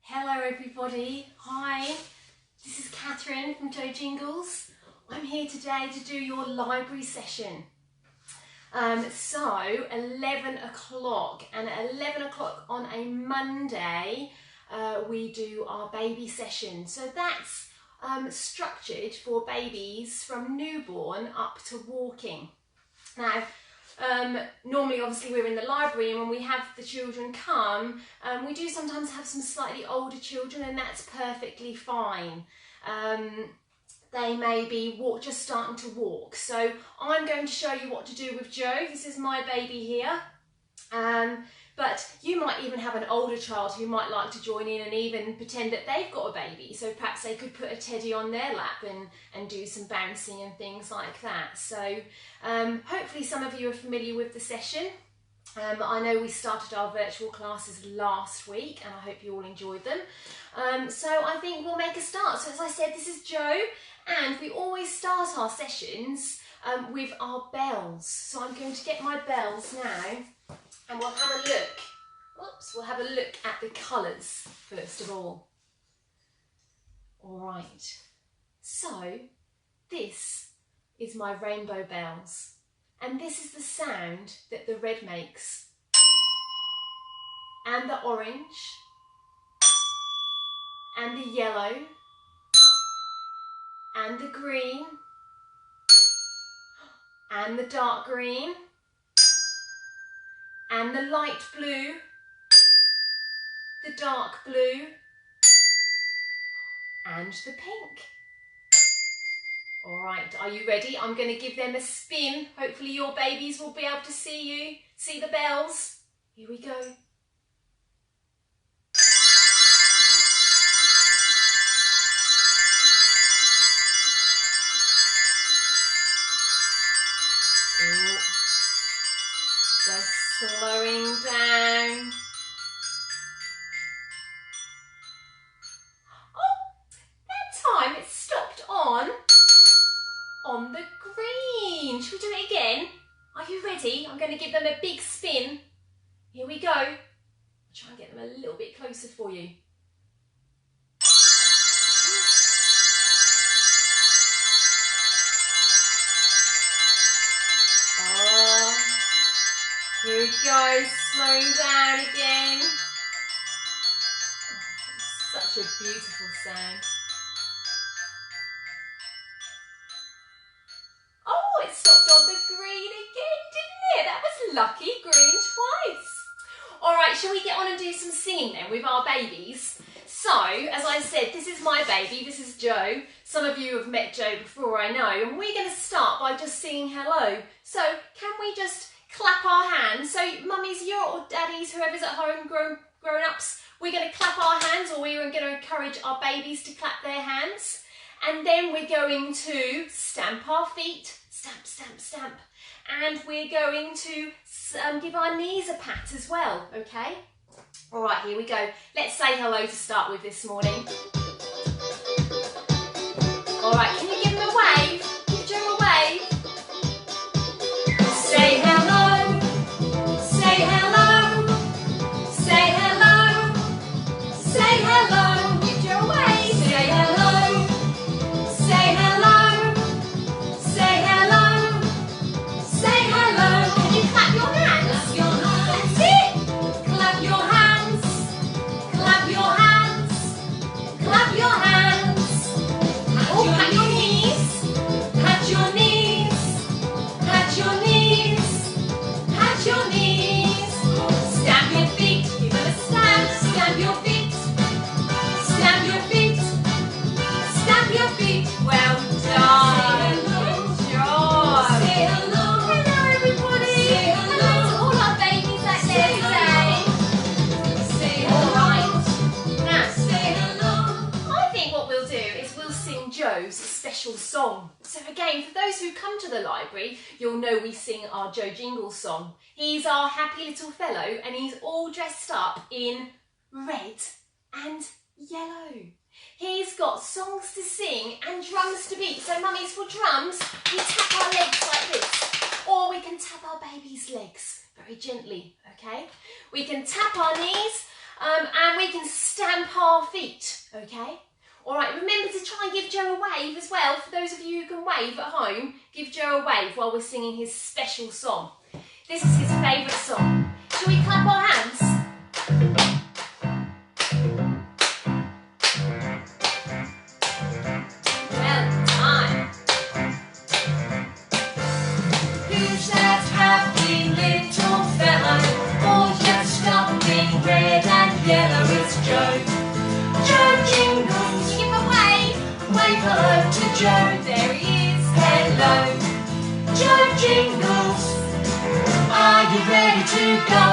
Hello everybody, hi, this is Catherine from Jo Jingles. I'm here today to do your library session. So 11 o'clock, and at 11 o'clock on a Monday we do our baby session. So that's structured for babies from newborn up to walking. Now normally obviously we're in the library, and when we have the children come, we do sometimes have some slightly older children, and that's perfectly fine. They may be just starting to walk. So I'm going to show you what to do with Jo. This is my baby here. But you might even have an older child who might like to join in and even pretend that they've got a baby. So perhaps they could put a teddy on their lap and do some bouncing and things like that. So hopefully some of you are familiar with the session. I know we started our virtual classes last week, and I hope you all enjoyed them. So I think we'll make a start. So as I said, this is Jo, and we always start our sessions with our bells. So I'm going to get my bells now, and we'll have a look. Oops, we'll have a look at the colours first of all. All right. So this is my rainbow bells, and this is the sound that the red makes, and the orange, and the yellow, and the green, and the dark green, and the light blue, the dark blue, and the pink. All right, are you ready? I'm going to give them a spin. Hopefully your babies will be able to see the bells. Here we go. Oh, they're slowing down. Oh, that time it stopped on the green. Should we do it again? Are you ready? I'm going to give them a big spin. Here we go. I'll try and get them a little bit closer for you. Oh, here we go, slowing down again. Oh, such a beautiful sound. Oh, it stopped on the green again, didn't it? That was lucky, green twice. All right, shall we get on and do some singing then with our babies? So, as I said, this is my baby, this is Jo. Some of you have met Jo before, I know, and we're going to start by just singing hello. So, can we just clap our hands? So, mummies, or daddies, whoever's at home, grown-ups, we're going to clap our hands, or we're going to encourage our babies to clap their hands. And then we're going to stamp our feet, stamp, stamp, stamp. And we're going to give our knees a pat as well, okay? All right, here we go. Let's say hello to start with this morning. All right, can you give them a wave? Give Jo a wave. Say hello, say hello, say hello, say hello. Give Jo a wave. Say hello, say hello, say hello, say hello. Can you clap your hands? That's it. Clap your hands, clap your hands, clap your hands. Oh, pat your knees, pat your knees, pat your knees, pat your knees. Stamp your feet, give them a stamp, stamp your feet, stamp your feet, stamp your feet. Well done. Good job. Say hello. Hello everybody. Say hello to all our babies out there today. Say hello. All right. Now say hello. I think what we'll do is we'll sing Jo's special song. So again, for those who come to the library, you'll know we sing our Jo Jingles song. He's our happy little fellow, and he's all dressed up in red and yellow. He's got songs to sing and drums to beat. So mummies, for drums, we tap our legs like this, or we can tap our baby's legs very gently, okay? We can tap our knees, And we can stamp our feet, okay? All right, remember to try and give Jo a wave as well. For those of you who can wave at home, give Jo a wave while we're singing his special song. This is his favourite song. Shall we clap our hands? Well done. Who's that happy little fellow? All dressed up in red and yellow? It's Jo Jingles. Give a wave. Wave hello to Jo. There he is. Hello. Jo Jingles. Are you ready to go?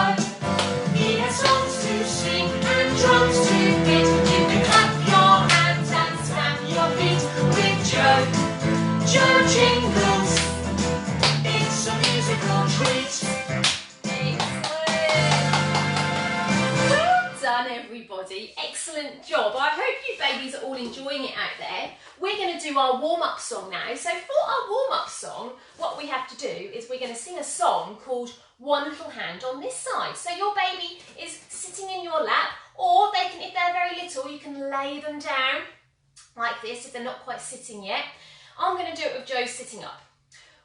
He has songs to sing and drums to beat. You can clap your hands and stamp your feet with Jo Jingles. It's a musical treat. Excellent. Well done, everybody. Excellent job. I hope you babies are all enjoying it out there. We're going to do our warm-up song now. So for our warm-up song, what we have to do is we're going to sing a song called One Little Hand on This Side. So your baby is sitting in your lap, or they can, if they're very little, you can lay them down like this if they're not quite sitting yet. I'm going to do it with Jo sitting up.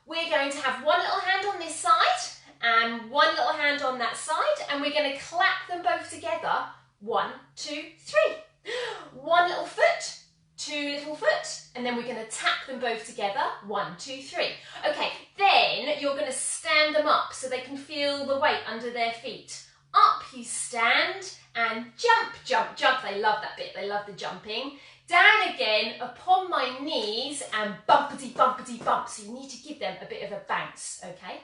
We're going to have one little hand on this side and one little hand on that side, and we're going to clap them both together. 1, 2, 3. One little foot, two little foot, and then we're going to tap them both together. 1, 2, 3. Okay, then you're going to stand them up so they can feel the weight under their feet. Up you stand and jump, jump, jump. They love that bit, they love the jumping. Down again upon my knees and bumpity, bumpity, bump. So you need to give them a bit of a bounce, okay?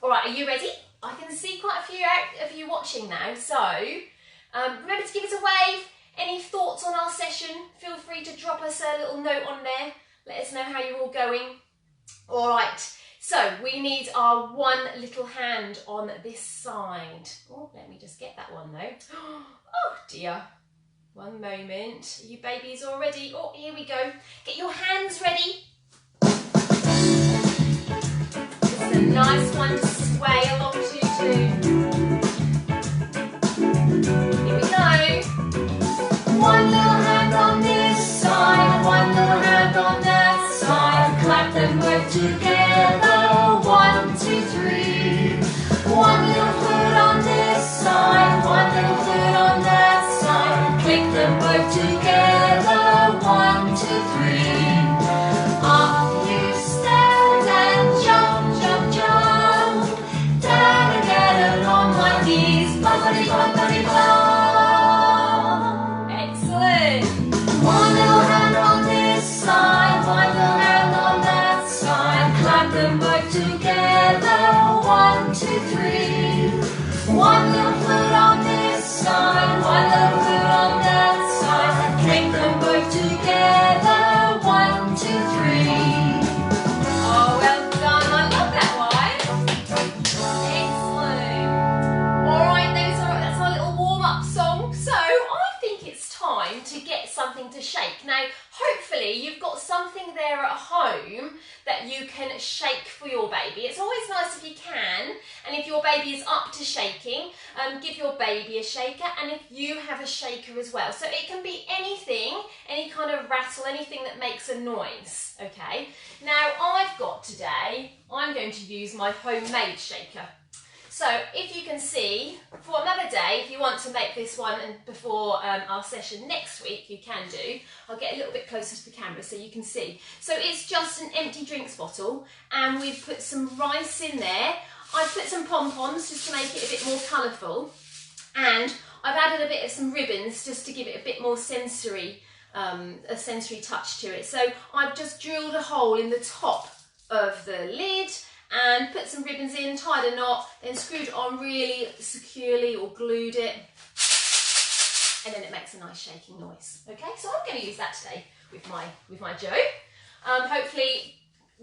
All right, are you ready? I can see quite a few of you watching now, so remember to give us a wave. Any thoughts on our session? Feel free to drop us a little note on there. Let us know how you're all going. All right, so we need our one little hand on this side. Oh, let me just get that one though. Oh dear. One moment. Are you babies all ready? Oh, here we go. Get your hands ready. This is a nice one to sway along to too. Here we go. One little hand on this side, one little hand on that side. Clap them both together. 1, 2, 3. One little foot on this side, one little foot on that side. Click them both together. 1, 2, 3. Up you stand and jump, jump, jump. Down again on my knees. Bumpity, bumpity, bump. One little hand on this side, one little hand on that side. Clap them both together. 1, 2, 3. One little foot on this side, one little foot on that side. Click them both together. 1, 2, 3. Oh, well done. I love that one. Excellent. All right, that's our little warm-up song. So I think it's time to get something to shake. Now, hopefully you've got something there at home that you can shake for your baby. It's always nice if you can, and if your baby is up to shaking, give your baby a shaker, and if you have a shaker as well. So it can be anything, any kind of rattle, anything that makes a noise, okay? Now, I've got today, I'm going to use my homemade shaker. So if you can see, for another day, if you want to make this one and before our session next week, you can do. I'll get a little bit closer to the camera so you can see. So it's just an empty drinks bottle, and we've put some rice in there. I've put some pom-poms just to make it a bit more colourful, and I've added a bit of some ribbons just to give it a bit more sensory, a sensory touch to it. So I've just drilled a hole in the top of the lid and put some ribbons in, tied a knot, then screwed it on really securely or glued it, and then it makes a nice shaking noise. Okay, so I'm going to use that today with my Jo. Hopefully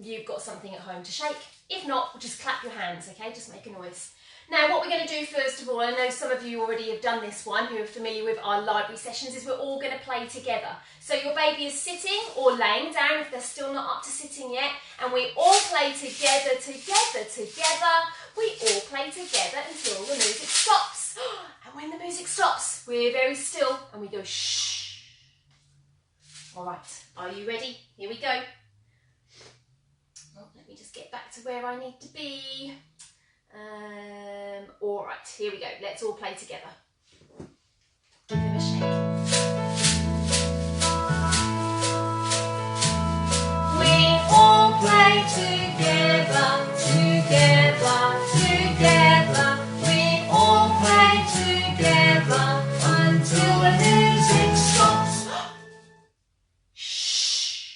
you've got something at home to shake. If not, just clap your hands, okay, just make a noise. Now, what we're going to do first of all, I know some of you already have done this one who are familiar with our library sessions, is we're all going to play together. So your baby is sitting or laying down if they're still not up to sitting yet, and we all play together, together, together. We all play together until the music stops. And when the music stops, we're very still and we go shh. All right, are you ready? Here we go. Oh, let me just get back to where I need to be. All right, here we go. Let's all play together. Give them a shake. We all play together, together, together. We all play together until the music stops. Shh.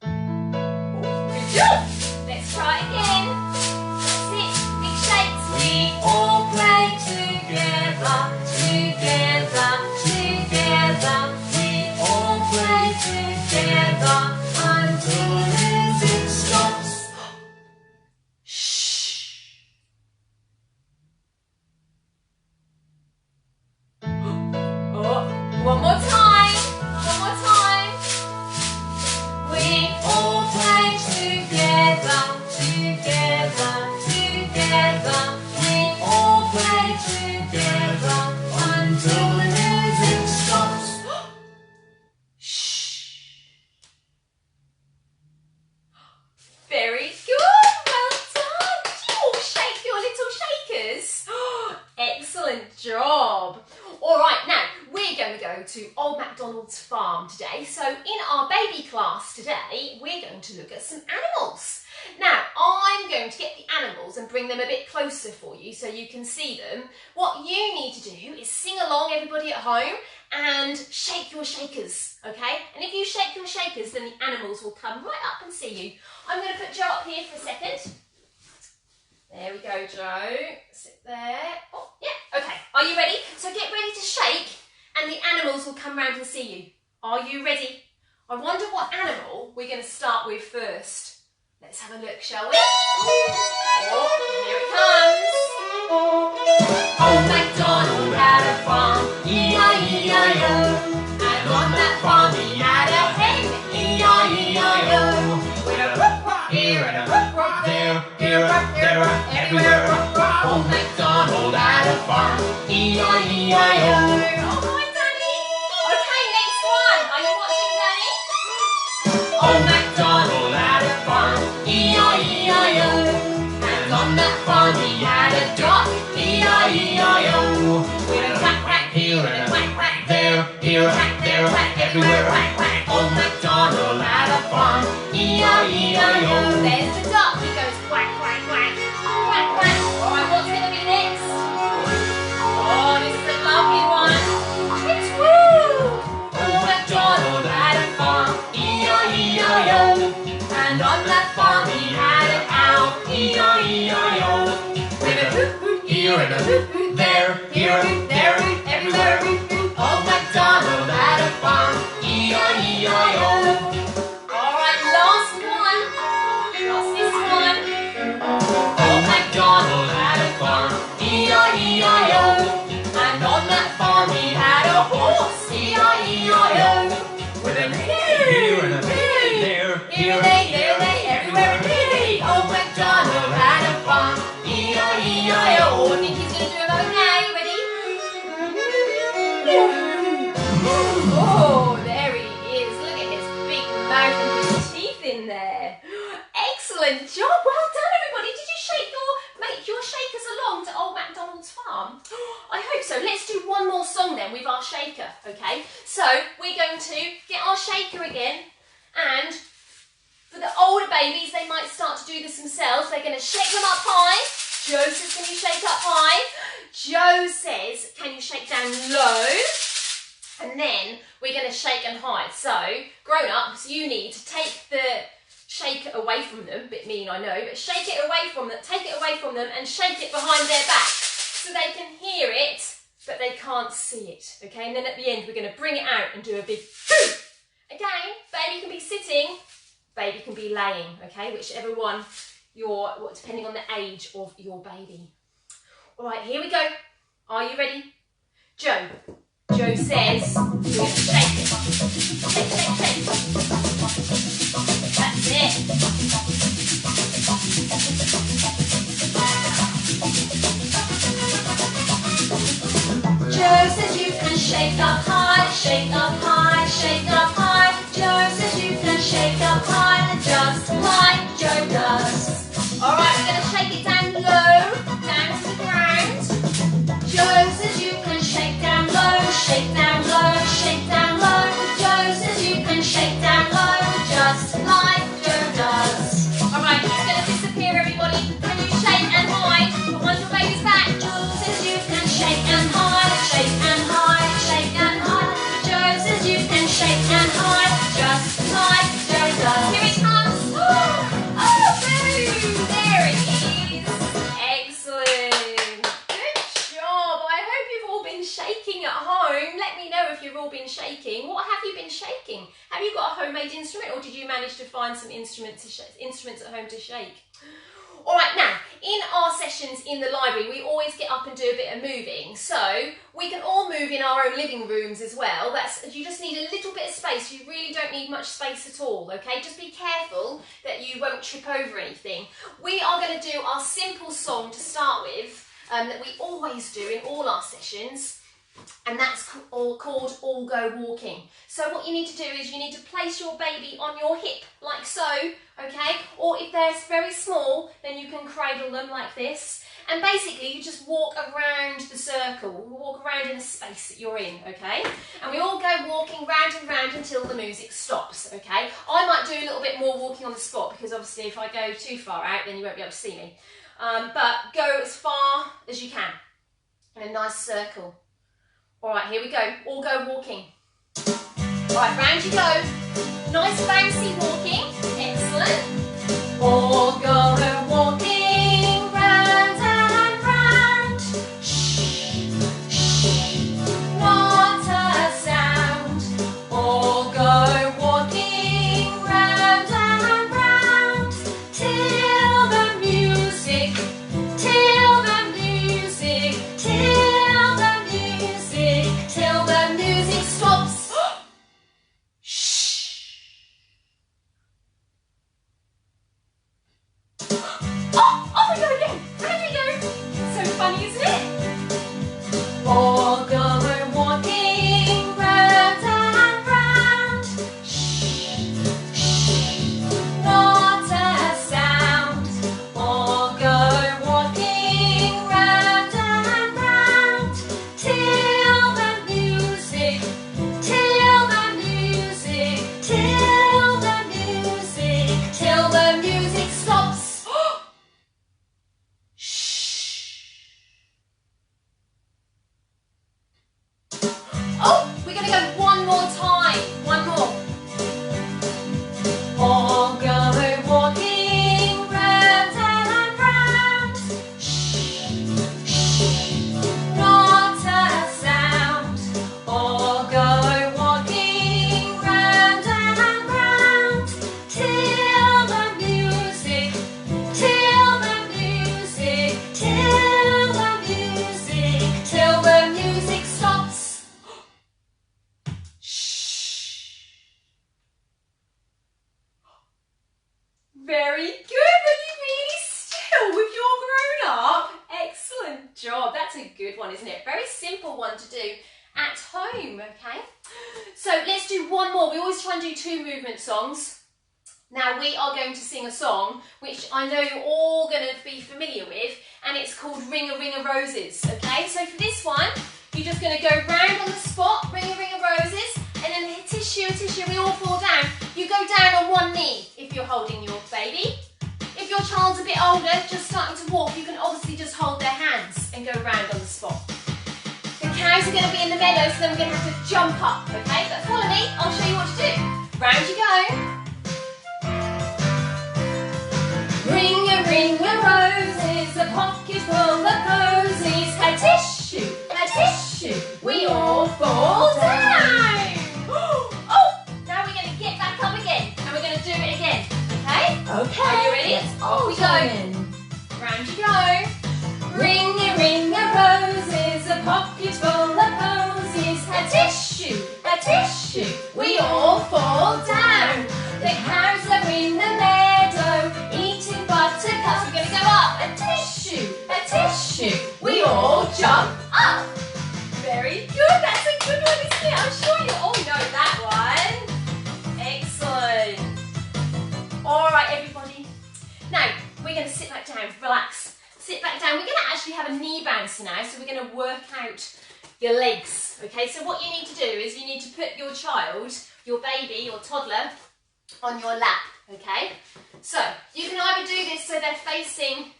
Good job. Let's try again. That's it. Big shakes. We all play together, together, together. We all play together until the music stops. Shh. Oh, one more time. One more time. We all play together, together, together. We all play together until the music stops. Shh. Very good. Well done. Did you all shake your little shakers? Excellent job. All right, now we're going to go to Old Macdonald's farm today. So in our baby class today, we're going to look at some animals. Now, I'm going to get the animals and bring them a bit closer for you so you can see them. What you need to do is sing along, everybody at home, and shake your shakers, okay? And if you shake your shakers, then the animals will come right up and see you. I'm going to put Jo up here for a second. There we go, Jo. Sit there. Oh, yeah, okay. Are you ready? So get ready to shake and the animals will come round and see you. Are you ready? I wonder what animal we're going to start with first. Let's have a look, shall we? Oh, here it comes. Old Macdonald had a farm, E-I-E-I-O. And on that farm he had a hen, E-I-E-I-O. With a rock here and a rock there, here, there, everywhere. Old Macdonald had a farm, E-I-E-I-O. Oh, hi, Danny. Okay, next one. Are you watching, Danny? Old Macdonald had a farm, E-I-E-I-O. And on that farm he had a duck, E-I-E-I-O. With a quack quack here and a quack quack there, here, there, everywhere. Old Macdonald had a farm, E-I-E-I-O. There's the duck, he goes quack quack quack, quack quack. Alright, what's going to be next? Oh, this is a lovely one. It's woo! Old Macdonald had a farm, E-I-E-I-O. And on that farm he had an owl, E-I-E-I-O. With a hoot hoot here and a hoot hoot there, here, there, everywhere. Old Macdonald had a farm, E-I-E-I-O. Alright, last one. What's this one? Old Macdonald had a farm, E-I-E-I-O. And on that farm he had a horse, E-I-E-I-O. With a here and a there, here, there, everywhere. Old Macdonald had a farm, E-I-E-I-O. I think he's going to do another now. You ready? Oh, there he is. Look at his big mouth and his teeth in there. Excellent job. Well done, everybody. Did you make your shakers along to Old Macdonald's farm? I hope so. Let's do one more song then with our shaker, okay? So we're going to get our shaker again, and for the older babies, they might start to do this themselves. They're going to shake them up high. Jo says, can you shake up high? Jo says, can you shake down low? And then we're going to shake and hide. So, grown-ups, you need to take the shaker away from them. Bit mean, I know, but shake it away from them, take it away from them and shake it behind their back so they can hear it, but they can't see it, okay? And then at the end, we're going to bring it out and do a big boo. Again, baby can be sitting, baby can be laying, okay? Whichever one depending on the age of your baby. All right, here we go. Are you ready? Jo says, we're going to shake it. Shake, shake, shake. That's it. shake up high, shake up high, shake up high. Jo says you can shake up high, just like Jo does. Alright, we're going to shake it down low, down to the ground. Jo says you can shake down low, shake down low, shake down low. Jo says you can shake down low, just like Jo does. Alright, it's going to disappear, everybody. Can you shake and hide behind your baby's back? Jo says you can shake and hide, shake and hide, shake and hide. Jo says you can shake and hide, just like Jo does. Here it comes. Oh, boom! There it is. Excellent. Good job. I hope you've all been shaking at home. Let me know if you've all been shaking. What have you been shaking? Have you got a homemade instrument, or did you manage to find some instruments at home to shake? All right, now, in our sessions in the library, we always get up and do a bit of moving. So we can all move in our own living rooms as well. You just need a little bit of space. You really don't need much space at all, okay? Just be careful that you won't trip over anything. We are going to do our simple song to start with, that we always do in all our sessions. And that's called All Go Walking. So what you need to do is you need to place your baby on your hip, like so, okay? Or if they're very small, then you can cradle them like this. And basically you just walk around the circle, walk around in the space that you're in, okay? And we all go walking round and round until the music stops, okay? I might do a little bit more walking on the spot, because obviously if I go too far out, then you won't be able to see me. But go as far as you can in a nice circle. All right, here we go. All go walking. All right, round you go. Nice bouncy walking. Excellent. All go walking round and round. Shh, shh, what a sound. All go walking round and round till the music, till the music, till the music stops. Shh. Oh, off we go again. Round we go. So funny, isn't it? All go walking round and round. Shh, shh, what a sound. All go walking round and round till the music, till the music, till the music, till the music stops. Shh. Oh, we're going to go one more time. One more. All go walking round and round. Shh, shh, not a sound. All go walking round and round till the music, till the music, till the music, till the music stops. Shh. Very good. Were you really still with your grown-up? Excellent job. That's a good one, isn't it? Very simple one to do at home, okay? So let's do one more. We always try and do 2 movement songs. Now we are going to sing a song which I know you're all going to be familiar with, and it's called Ringa Ringa Roses, okay? So for this one, you're just going to go round on the spot, Ringa Ringa Roses, and then tissue, we all fall down. You go down on one knee if you're holding your baby. If your child's a bit older, just starting to walk, you can obviously just hold their hands and go round on the spot. The cows are going to be in the meadow, so then we're going to have to jump up, okay? But follow me, I'll show you what to do. Round you go. Ringa, ringa roses, a pocket full of posies. A tissue, we all fall down. Oh, now we're going to get back up again, and we're going to do it again, okay? Okay. Are you ready? Off we go. Round you go. Ringa, ringa roses, a pocket full of posies. A tissue, we all fall down. The cows are in the meadow, eating buttercups. We're going to go up. A tissue, we all jump up. Very good, that's a good one, going to sit back down, relax. Sit back down. We're going to actually have a knee bouncer now, so we're going to work out your legs. Okay, so what you need to do is you need to put your child, your baby or toddler, on your lap. Okay, so you can either do this so they're facing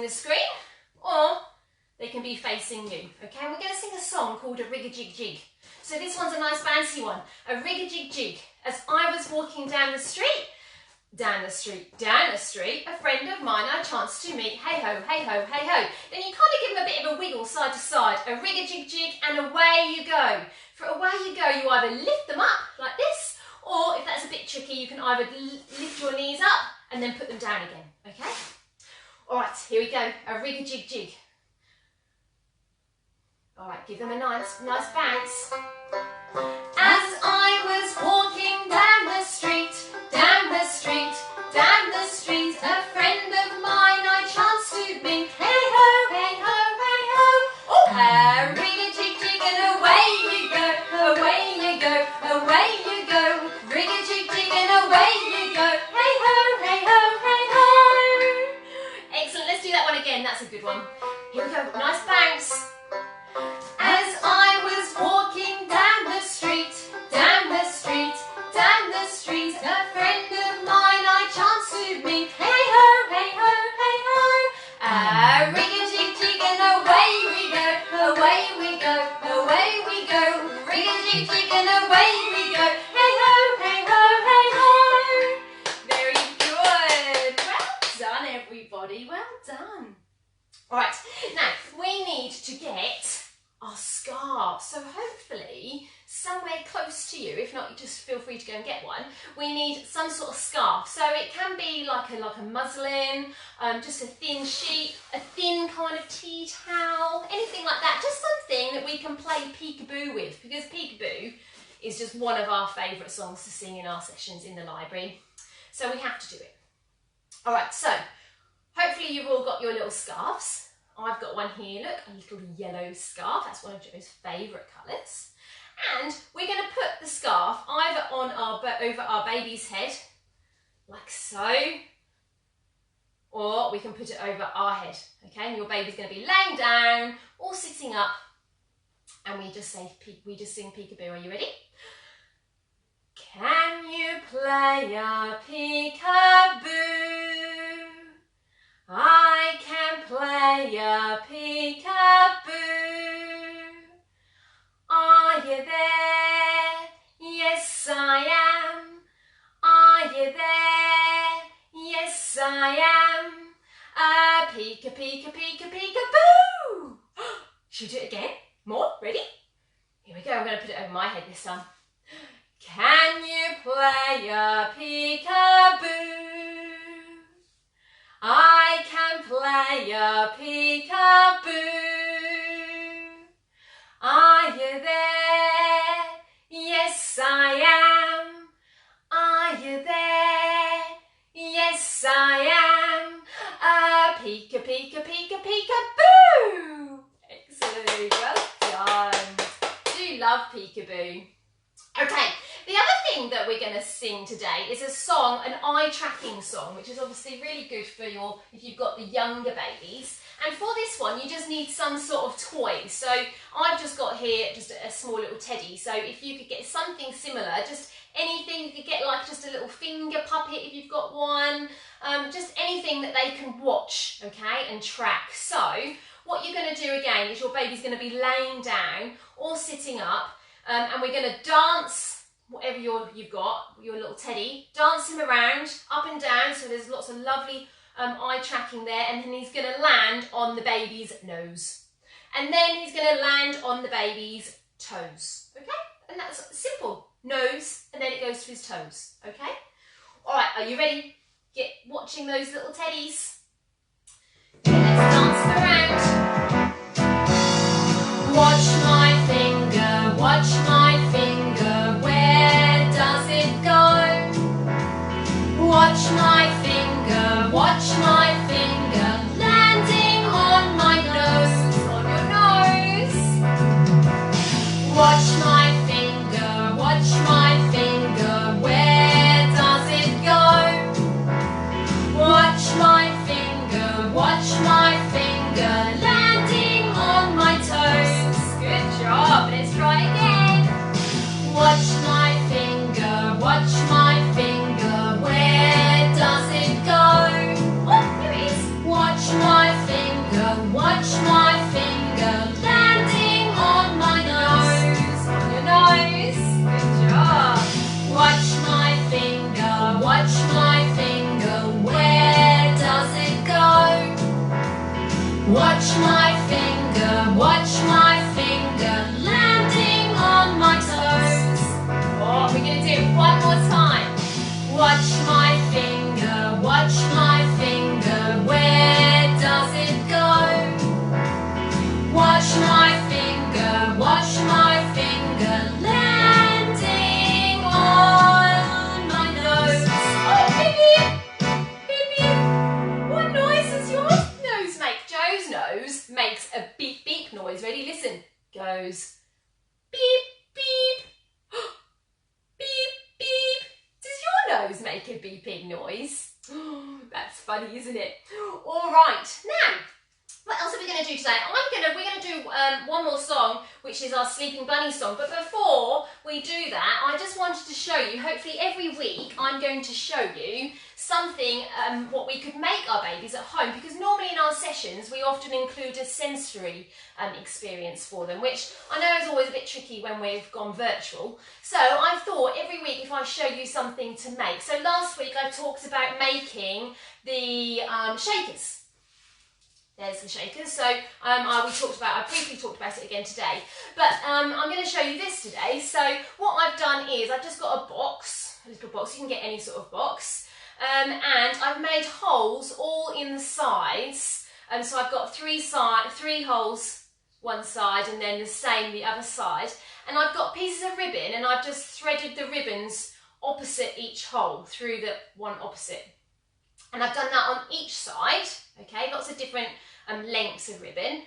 the screen, or they can be facing you. Okay, we're going to sing a song called a Rig-a-Jig-Jig. So this one's a nice bouncy one. A rig-a-jig-jig. As I was walking down the street, a friend of mine I chanced to meet. Hey ho, hey ho, hey ho. Then you kind of give them a bit of a wiggle side to side. A rig-a-jig-jig, and away you go. For away you go, you either lift them up like this, or if that's a bit tricky, you can either lift your knees up and then put them down again. Okay? All right, here we go. A rig-a-jig-jig. All right, give them a nice bounce. As I was walking down the street, a friend of mine I chanced to meet. Hey ho, hey ho, hey ho. Oh, a rig-a-jig-jig, and away you go, away you go, away you go. Rig-a-jig-jig, and away you go. Hey ho, hey ho, hey ho. Excellent, let's do that one again. That's a good one. Here we go, nice bounce. As I was walking down the street, a friend of mine I chanced to meet. Hey ho, hey ho, hey ho. A rig-a-jig-jig, and away we go, away we go, away we go. Rig-a-jig-jig, and away we go. Hey ho, hey ho, hey ho. Very good. Well done, everybody. Well done. All right, now we need to get our scarves. So hopefully somewhere close to you, if not, you just feel free to go and get one. We need some sort of scarf. So it can be like a muslin, just a thin sheet, a thin kind of tea towel, anything like that. Just something that we can play peekaboo with, because peekaboo is just one of our favourite songs to sing in our sessions in the library. So we have to do it. All right, so hopefully you've all got your little scarves. I've got one here, look, a little yellow scarf. That's one of Jo's favourite colours. And we're going to put the scarf either on over our baby's head, like so, or we can put it over our head, okay? And your baby's going to be laying down or sitting up, and we just sing peekaboo. Are you ready? Can you play a peekaboo? I can play a peekaboo. Are you there? Yes, I am. Are you there? Yes, I am. A peekaboo. Should we do it again? More? Ready? Here we go. I'm going to put it over my head this time. Can you play a peekaboo? I can play a peekaboo. Are you there? Yes, I am. Are you there? Yes, I am. A peekaboo. Excellent, well done. Do love peekaboo. Okay, the other thing that we're going to sing today is a song, an eye tracking song, which is obviously really good for if you've got the younger babies. And for this one, you just need some sort of toy. So I've just got here just a small little teddy. So if you could get something similar, just anything, you could get like just a little finger puppet if you've got one, just anything that they can watch, okay, and track. So what you're going to do again is your baby's going to be laying down or sitting up, and we're going to dance whatever you've got, your little teddy, dance him around, up and down, so there's lots of lovely eye tracking there, and then he's going to land on the baby's nose. And then he's going to land on the baby's toes, okay? And that's simple. Nose, and then it goes to his toes, okay? All right, are you ready? Get watching those little teddies. Okay, let's dance them around. Watch my finger, watch my finger, where does it go? Watch my finger, landing on my nose, on your nose. Watch my finger, where does it go? Watch my makes a beep beep noise. Ready? Listen. Goes beep beep. Beep beep. Does your nose make a beeping noise? That's funny, isn't it? All right. Now, what else are we going to do today? We're going to do one more song, which is our Sleeping Bunny song. But before we do that, I just wanted to show you, hopefully every week, I'm going to show you something, what we could make our babies at home. Because normally in our sessions, we often include a sensory experience for them, which I know is always a bit tricky when we've gone virtual. So I thought every week if I show you something to make. So last week I talked about making the shakers. There's the shakers. So I briefly talked about it again today. But I'm going to show you this today. So what I've done is I've just got a little box. You can get any sort of box. And I've made holes all in the sides. So I've got three holes one side and then the same the other side. And I've got pieces of ribbon and I've just threaded the ribbons opposite each hole through the one opposite. And I've done that on each side. Okay, lots of different lengths of ribbon.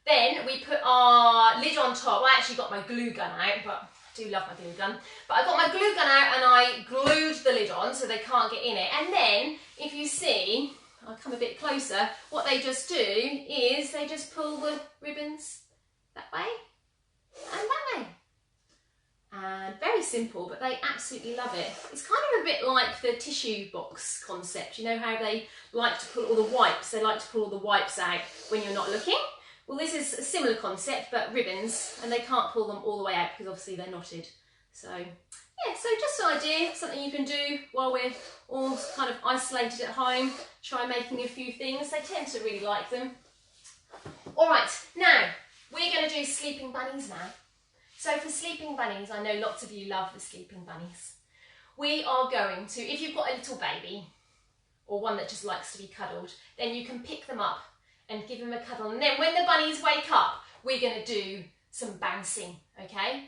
Then we put our lid on top. I actually got my glue gun out, but I do love my glue gun. But I got my glue gun out and I glued the lid on so they can't get in it. And then, if you see, I'll come a bit closer, what they just do is they just pull the ribbons that way and that way. And very simple, but they absolutely love it. It's kind of a bit like the tissue box concept. You know how they like to pull all the wipes? They like to pull all the wipes out when you're not looking. Well, this is a similar concept, but ribbons, and they can't pull them all the way out because obviously they're knotted. So, yeah, so just an idea, something you can do while we're all kind of isolated at home. Try making a few things. They tend to really like them. All right, now, we're going to do sleeping bunnies now. So for sleeping bunnies, I know lots of you love the sleeping bunnies. We are going to, if you've got a little baby or one that just likes to be cuddled, then you can pick them up and give them a cuddle. And then when the bunnies wake up, we're going to do some bouncing, okay?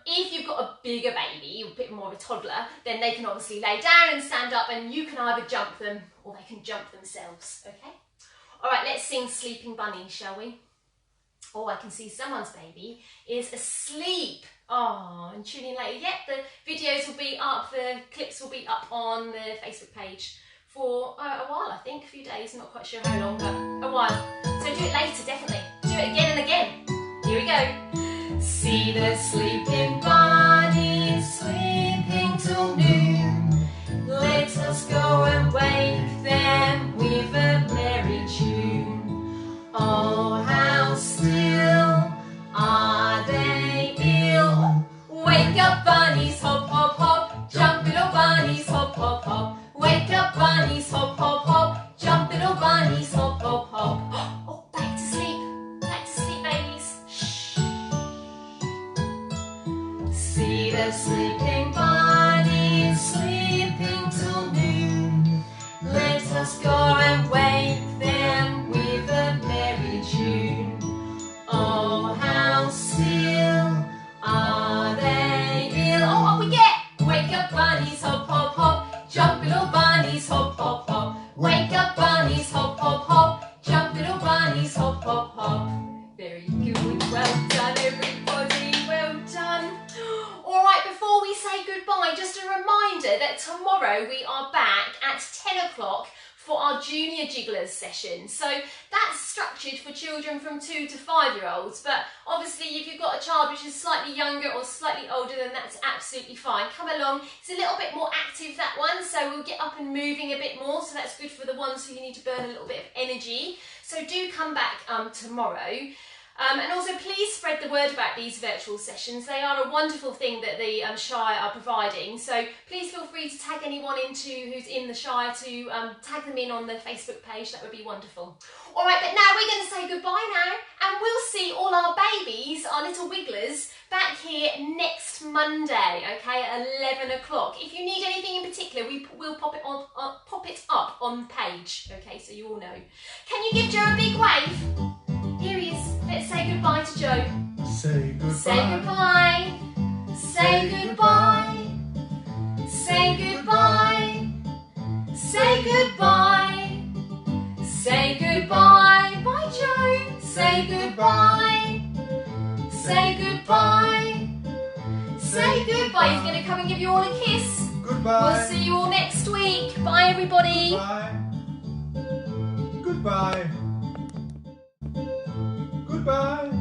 If you've got a bigger baby, a bit more of a toddler, then they can obviously lay down and stand up and you can either jump them or they can jump themselves, okay? All right, let's sing Sleeping Bunny, shall we? Oh, I can see someone's baby is asleep. Oh, and tune in later. Yep, the videos will be up, the clips will be up on the Facebook page for a while, I think, a few days, not quite sure how long, but a while. So do it later, definitely. Do it again and again. Here we go. See the sleeping bunny sleeping till noon. Let us go and wake them with a merry tune. Oh, how still are they ill? Wake up bunnies, hop, hop, hop. Jump little bunnies, hop, hop, hop. Wake up bunnies, hop, hop, hop. Jump little bunnies, hop, hop, hop. Oh, back to sleep babies. Shh. See the sleeping bunnies sleeping till noon. Let us go and wake them with a merry tune. Oh, how still are they ill? Oh, what we get? Wake up bunnies, hop, hop, hop. Jump little bunnies, hop, hop, hop. Wake up bunnies, hop, hop, hop. Jump little bunnies, hop, hop, hop. Very good. Well done, everybody. Well done. All right, before we say goodbye, just a reminder that tomorrow we are back at 10 o'clock for our Junior Jigglers session. So that's structured for children from 2 to 5-year-olds, but obviously if you've got a child which is slightly younger or slightly older, then that's absolutely fine. Come along. It's a little bit more active, that one, so we'll get up and moving a bit more, so that's good for the ones who need to burn a little bit of energy. So do come back tomorrow. And also please spread the word about these virtual sessions. They are a wonderful thing that the Shire are providing. So please feel free to tag anyone who's in the Shire to tag them in on the Facebook page. That would be wonderful. All right, but now we're going to say goodbye now, and we'll see all our babies, our little wigglers, back here next Monday, okay, at 11 o'clock. If you need anything in particular, we'll pop it up on the page, okay, so you all know. Can you give Joe a big wave? Here he is. Let's say goodbye to Joe. Say goodbye. Say goodbye. Say goodbye. Say goodbye. Say goodbye. Say goodbye. Bye, Joe. Say goodbye. Say goodbye. Say goodbye. He's going to come and give you all a kiss. Goodbye. We'll see you all next week. Bye, everybody. Goodbye. Goodbye. Goodbye.